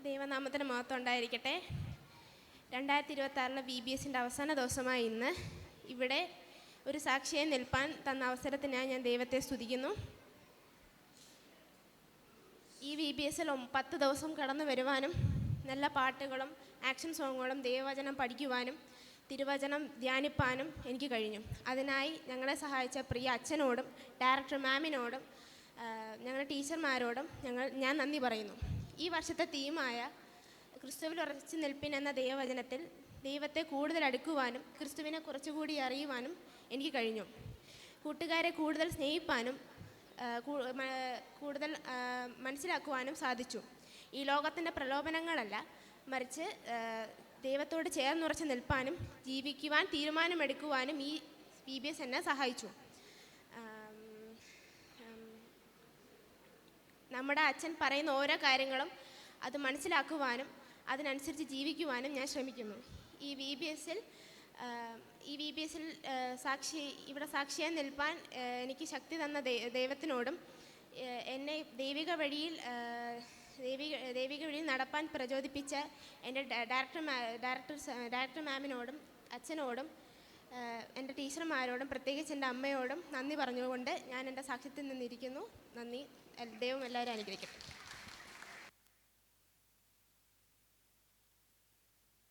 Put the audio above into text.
ദൈവനാമത്തിന് മഹത്വം ഉണ്ടായിരിക്കട്ടെ. 2026 VBSൻ്റെ അവസാന ദിവസമായ ഇന്ന് ഇവിടെ ഒരു സാക്ഷിയായി നിൽപ്പാൻ തന്ന അവസരത്തിനായി ഞാൻ ദൈവത്തെ സ്തുതിക്കുന്നു. ഈ VBSൽ 10 ദിവസം കടന്നു വരുവാനും നല്ല പാട്ടുകളും ആക്ഷൻ സോങ്ങുകളും ദൈവവചനം പഠിക്കുവാനും തിരുവചനം ധ്യാനിപ്പാനും എനിക്ക് കഴിഞ്ഞു. അതിനായി ഞങ്ങളെ സഹായിച്ച പ്രിയ അച്ഛനോടും ഡയറക്ടർ മാമിനോടും ഞങ്ങളുടെ ടീച്ചർമാരോടും ഞാൻ നന്ദി പറയുന്നു. ഈ വർഷത്തെ തീമായ ക്രിസ്തുവിൽ ഉറച്ചു നിൽപ്പിൻ എന്ന ദൈവവചനത്തിൽ ദൈവത്തെ കൂടുതൽ അടുക്കുവാനും ക്രിസ്തുവിനെ കുറച്ചുകൂടി അറിയുവാനും എനിക്ക് കഴിഞ്ഞു. കൂട്ടുകാരെ കൂടുതൽ സ്നേഹിപ്പാനും കൂടുതൽ മനസ്സിലാക്കുവാനും സാധിച്ചു. ഈ ലോകത്തിൻ്റെ പ്രലോഭനങ്ങളല്ല, മറിച്ച് ദൈവത്തോട് ചേർന്നുറച്ച് നിൽപ്പാനും ജീവിക്കുവാൻ തീരുമാനമെടുക്കുവാനും ഈ VBS എന്നെ സഹായിച്ചു. നമ്മുടെ അച്ഛൻ പറയുന്ന ഓരോ കാര്യങ്ങളും അത് മനസ്സിലാക്കുവാനും അതിനനുസരിച്ച് ജീവിക്കുവാനും ഞാൻ ശ്രമിക്കുന്നു. ഈ VBSൽ ഇവിടെ സാക്ഷിയായി നിൽപ്പാൻ എനിക്ക് ശക്തി തന്ന ദൈവത്തിനോടും എന്നെ ദൈവിക വഴിയിൽ നടപ്പാൻ പ്രചോദിപ്പിച്ച എൻ്റെ ഡയറക്ടർ മാമിനോടും അച്ഛനോടും എൻ്റെ ടീച്ചർമാരോടും പ്രത്യേകിച്ച് എൻ്റെ അമ്മയോടും നന്ദി പറഞ്ഞുകൊണ്ട് ഞാൻ എൻ്റെ സാക്ഷ്യത്തിൽ നിന്നിരിക്കുന്നു. നന്ദി. ദൈവം എല്ലാവരും അനുഗ്രഹിക്കട്ടെ.